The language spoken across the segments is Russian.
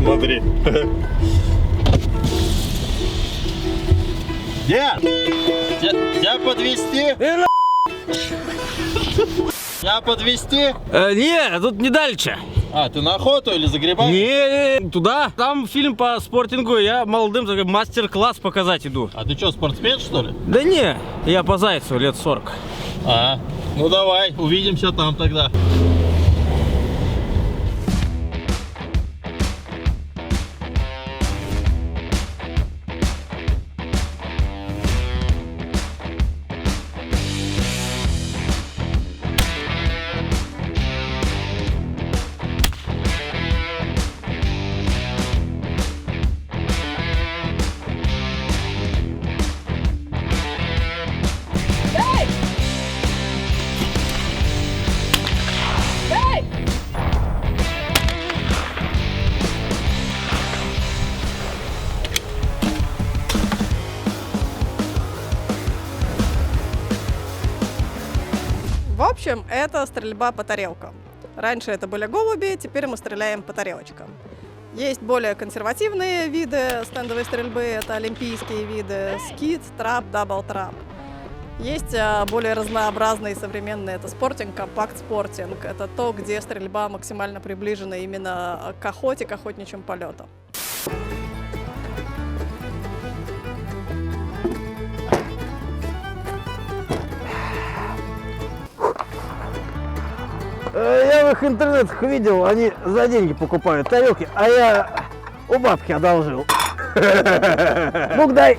Смотри. Дед! Тебя подвезти? Тебя подвезти? Не, тут не дальше. А, ты на охоту или загребаешь? Не, туда. Там фильм по спортингу, я молодым такой мастер-класс показать иду. А ты что, спортсмен, что ли? Да не, я по зайцу лет 40. А, ну давай, увидимся там тогда. В общем, это стрельба по тарелкам. Раньше это были голуби, теперь мы стреляем по тарелочкам. Есть более консервативные виды стендовой стрельбы, это олимпийские виды, скит, трап, дабл-трап. Есть более разнообразные современные, это спортинг, компакт-спортинг. Это то, где стрельба максимально приближена именно к охоте, к охотничьим полетам. Я в их интернетах видел, они за деньги покупают тарелки, а я у бабки одолжил. Ну-ка дай.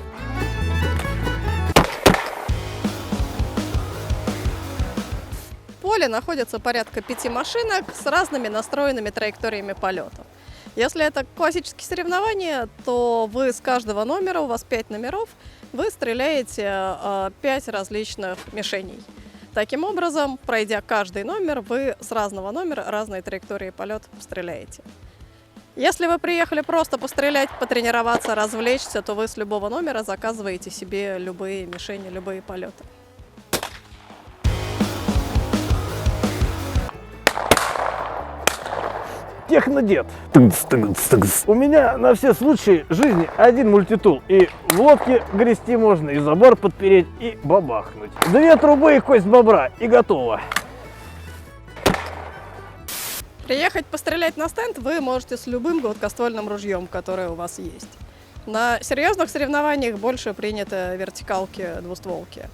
В поле находится порядка 5 машинок с разными настроенными траекториями полета. Если это классические соревнования, то вы с каждого номера, у вас 5 номеров, вы стреляете 5 различных мишеней. Таким образом, пройдя каждый номер, вы с разного номера разные траектории полета стреляете. Если вы приехали просто пострелять, потренироваться, развлечься, то вы с любого номера заказываете себе любые мишени, любые полеты. Технодед. У меня на все случаи жизни один мультитул. И в лодке грести можно, и забор подпереть, и бабахнуть. 2 трубы и кость бобра, и готово. Приехать пострелять на стенд вы можете с любым гладкоствольным ружьем, которое у вас есть. На серьезных соревнованиях больше принято вертикалки, двустволки,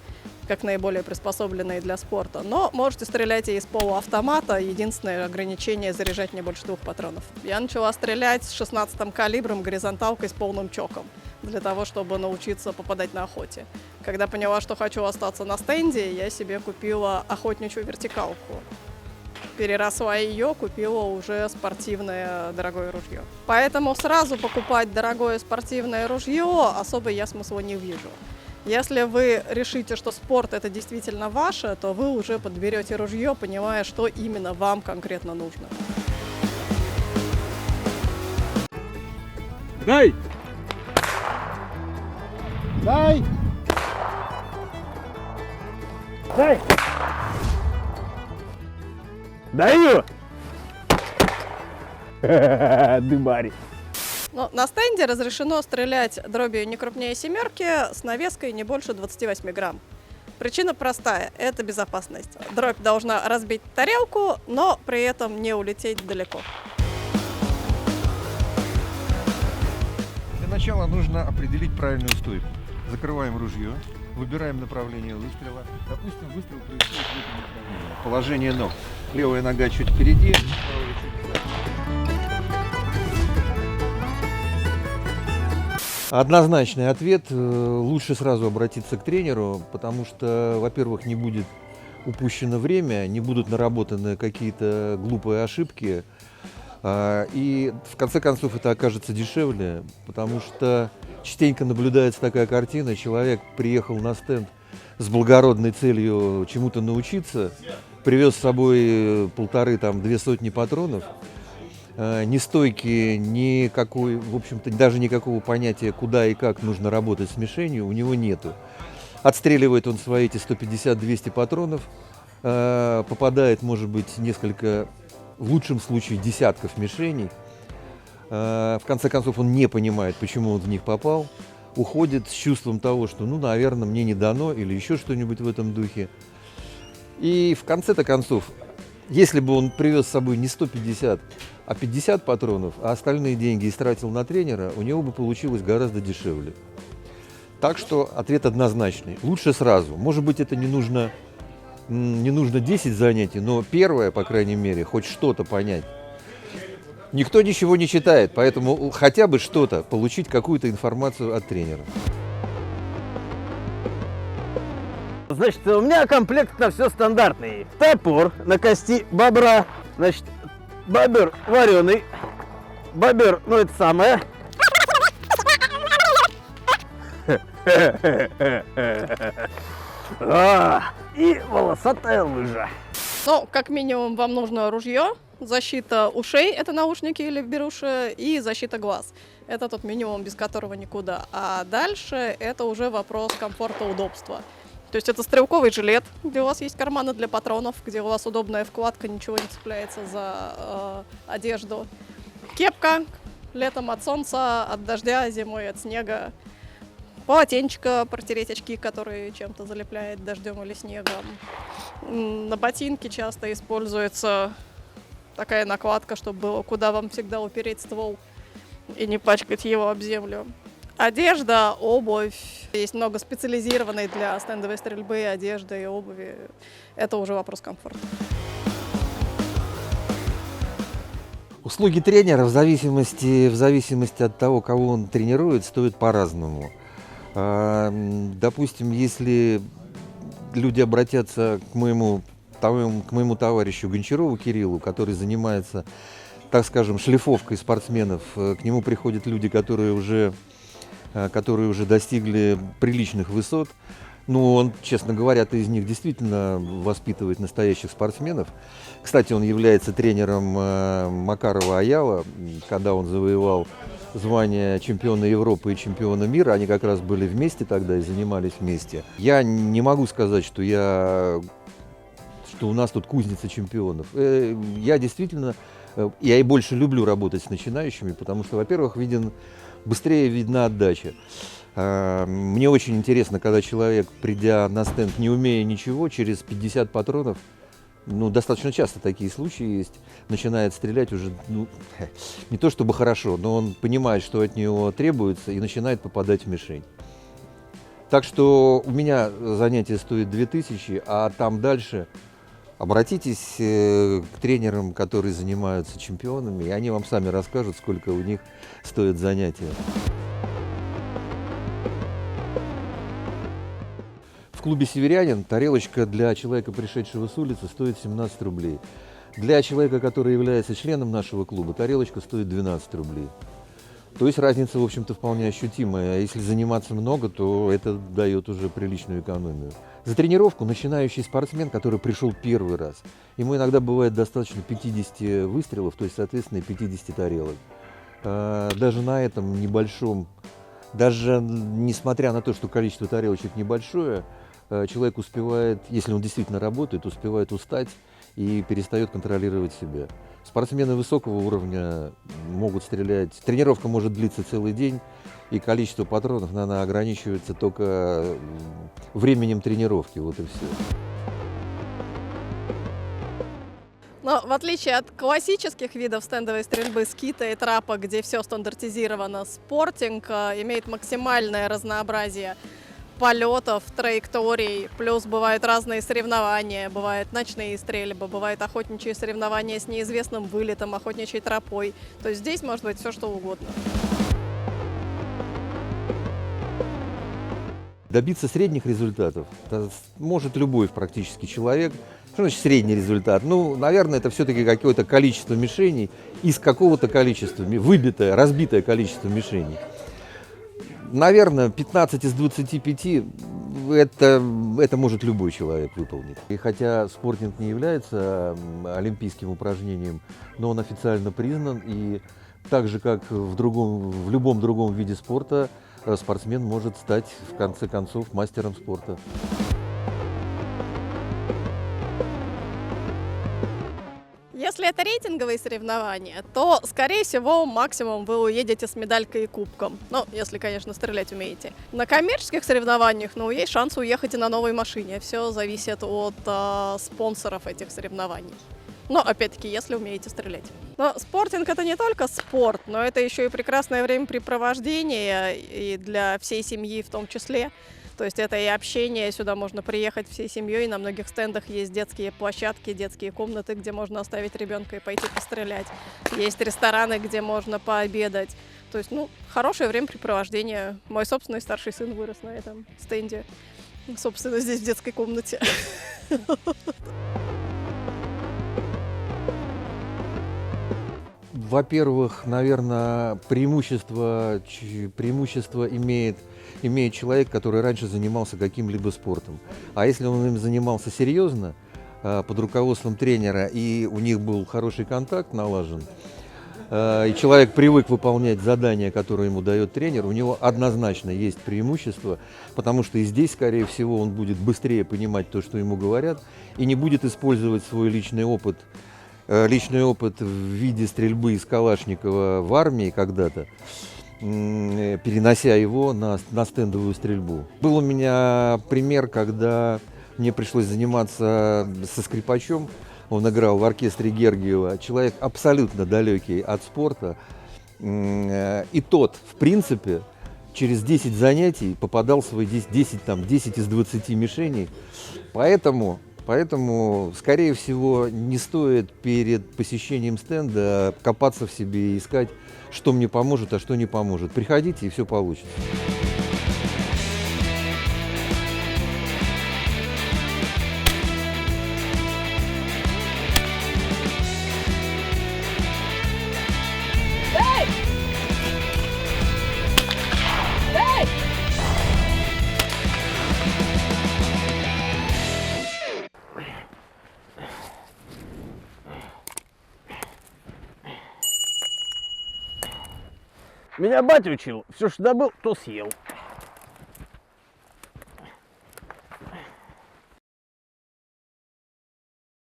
как наиболее приспособленные для спорта. Но можете стрелять и из полуавтомата. Единственное ограничение — заряжать не больше 2 патронов. Я начала стрелять с 16-м калибром горизонталкой с полным чоком, для того, чтобы научиться попадать на охоте. Когда поняла, что хочу остаться на стенде, я себе купила охотничью вертикалку. Переросла ее, купила уже спортивное дорогое ружье. Поэтому сразу покупать дорогое спортивное ружье особо я смысла не вижу. Если вы решите, что спорт это действительно ваше, то вы уже подберете ружье, понимая, что именно вам конкретно нужно. Дай! Дай! Дай! Даю! Дыбарь. Но на стенде разрешено стрелять дробью не крупнее 7 с навеской не больше 28 грамм. Причина простая – это безопасность. Дробь должна разбить тарелку, но при этом не улететь далеко. Для начала нужно определить правильную стойку. Закрываем ружье, выбираем направление выстрела. Допустим, выстрел происходит в этом направлении. Положение ног. Левая нога чуть впереди, правая чуть сзади. Однозначный ответ. Лучше сразу обратиться к тренеру, потому что, во-первых, не будет упущено время, не будут наработаны какие-то глупые ошибки. И в конце концов это окажется дешевле, потому что частенько наблюдается такая картина. Человек приехал на стенд с благородной целью чему-то научиться, привез с собой 1,5-2 сотни патронов. Ни стойки, никакой, в общем-то, даже никакого понятия, куда и как нужно работать с мишенью, у него нету. Отстреливает он свои эти 150-200 патронов, попадает, может быть, несколько, в лучшем случае, десятков мишеней. В конце концов, он не понимает, почему он в них попал. Уходит с чувством того, что, ну, наверное, мне не дано или еще что-нибудь в этом духе. И в конце-то концов, если бы он привез с собой не 150, а 50 патронов, а остальные деньги истратил на тренера, у него бы получилось гораздо дешевле. Так что ответ однозначный. Лучше сразу. Может быть, это не нужно 10 занятий, но первое, по крайней мере, хоть что-то понять. Никто ничего не читает, поэтому хотя бы что-то, получить какую-то информацию от тренера. Значит, у меня комплект на все стандартный. Топор на кости бобра. Значит, бобер вареный. Бобер, ну это самое. И волосатая лыжа. Ну, как минимум, вам нужно ружье, защита ушей, это наушники или беруши, и защита глаз. Это тот минимум, без которого никуда. А дальше это уже вопрос комфорта, удобства. То есть это стрелковый жилет, где у вас есть карманы для патронов, где у вас удобная вкладка, ничего не цепляется за одежду. Кепка летом от солнца, от дождя, зимой от снега. Полотенчика протереть очки, которые чем-то залепляет дождем или снегом. На ботинки часто используется такая накладка, чтобы было куда вам всегда упереть ствол и не пачкать его об землю. Одежда, обувь. Есть много специализированной для стендовой стрельбы одежды и обуви. Это уже вопрос комфорта. Услуги тренера в зависимости от того, кого он тренирует, стоят по-разному. Допустим, если люди обратятся к моему товарищу Гончарову Кириллу, который занимается, так скажем, шлифовкой спортсменов, к нему приходят люди, которые уже достигли приличных высот. Ну, он, честно говоря, из них действительно воспитывает настоящих спортсменов. Кстати, он является тренером Макарова Аяла. Когда он завоевал звание чемпиона Европы и чемпиона мира, они как раз были вместе тогда и занимались вместе. Я не могу сказать, что у нас тут кузница чемпионов. Я действительно, я и больше люблю работать с начинающими, потому что, во-первых, быстрее видна отдача. Мне очень интересно, когда человек, придя на стенд, не умея ничего, через 50 патронов, ну, достаточно часто такие случаи есть, начинает стрелять уже, ну, не то чтобы хорошо, но он понимает, что от него требуется, и начинает попадать в мишень. Так что у меня занятие стоит 2000, а там дальше обратитесь к тренерам, которые занимаются чемпионами, и они вам сами расскажут, сколько у них стоит занятия. В клубе «Северянин» тарелочка для человека, пришедшего с улицы, стоит 17 рублей. Для человека, который является членом нашего клуба, тарелочка стоит 12 рублей. То есть разница, в общем-то, вполне ощутимая. А если заниматься много, то это дает уже приличную экономию. За тренировку начинающий спортсмен, который пришел первый раз, ему иногда бывает достаточно 50 выстрелов, то есть, соответственно, 50 тарелок. Даже на этом небольшом, даже несмотря на то, что количество тарелочек небольшое, человек успевает, если он действительно работает, успевает устать и перестает контролировать себя. Спортсмены высокого уровня могут стрелять. Тренировка может длиться целый день, и количество патронов, наверное, ограничивается только временем тренировки. Вот и все. Но в отличие от классических видов стендовой стрельбы, скита и трапа, где все стандартизировано, спортинг имеет максимальное разнообразие полетов, траекторий, плюс бывают разные соревнования, бывают ночные стрельбы, бывают охотничьи соревнования с неизвестным вылетом, охотничьей тропой. То есть здесь может быть все что угодно. Добиться средних результатов может любой практически человек. Что значит средний результат? Ну, наверное, это все-таки какое-то количество мишеней из какого-то количества, выбитое, разбитое количество мишеней. Наверное, 15 из 25 это может любой человек выполнить. И хотя спортинг не является олимпийским упражнением, но он официально признан, и так же, как в любом другом виде спорта, спортсмен может стать, в конце концов, мастером спорта. если это рейтинговые соревнования, то, скорее всего, максимум вы уедете с медалькой и кубком. Ну, если, конечно, стрелять умеете. На коммерческих соревнованиях, ну, есть шанс уехать и на новой машине. Все зависит от спонсоров этих соревнований. Но, опять-таки, если умеете стрелять. Но спортинг — это не только спорт, но это еще и прекрасное времяпрепровождение, и для всей семьи в том числе. То есть это и общение, сюда можно приехать всей семьей, на многих стендах есть детские площадки, детские комнаты, где можно оставить ребенка и пойти пострелять. Есть рестораны, где можно пообедать. То есть, ну, хорошее времяпрепровождение. Мой собственный старший сын вырос на этом стенде, собственно, здесь в детской комнате. Во-первых, наверное, преимущество имеет человек, который раньше занимался каким-либо спортом. А если он им занимался серьезно, под руководством тренера, и у них был хороший контакт налажен, и человек привык выполнять задания, которые ему дает тренер, у него однозначно есть преимущество, потому что и здесь, скорее всего, он будет быстрее понимать то, что ему говорят, и не будет использовать свой личный опыт в виде стрельбы из Калашникова в армии когда-то, перенося его на стендовую стрельбу. Был у меня пример, когда мне пришлось заниматься со скрипачом. Он играл в оркестре Гергиева. Человек абсолютно далекий от спорта. И тот, в принципе, через 10 занятий попадал в свои 10 из 20 мишеней. Поэтому, скорее всего, не стоит перед посещением стенда копаться в себе и искать, что мне поможет, а что не поможет. Приходите, и все получится. Меня батя учил, все, что добыл, то съел.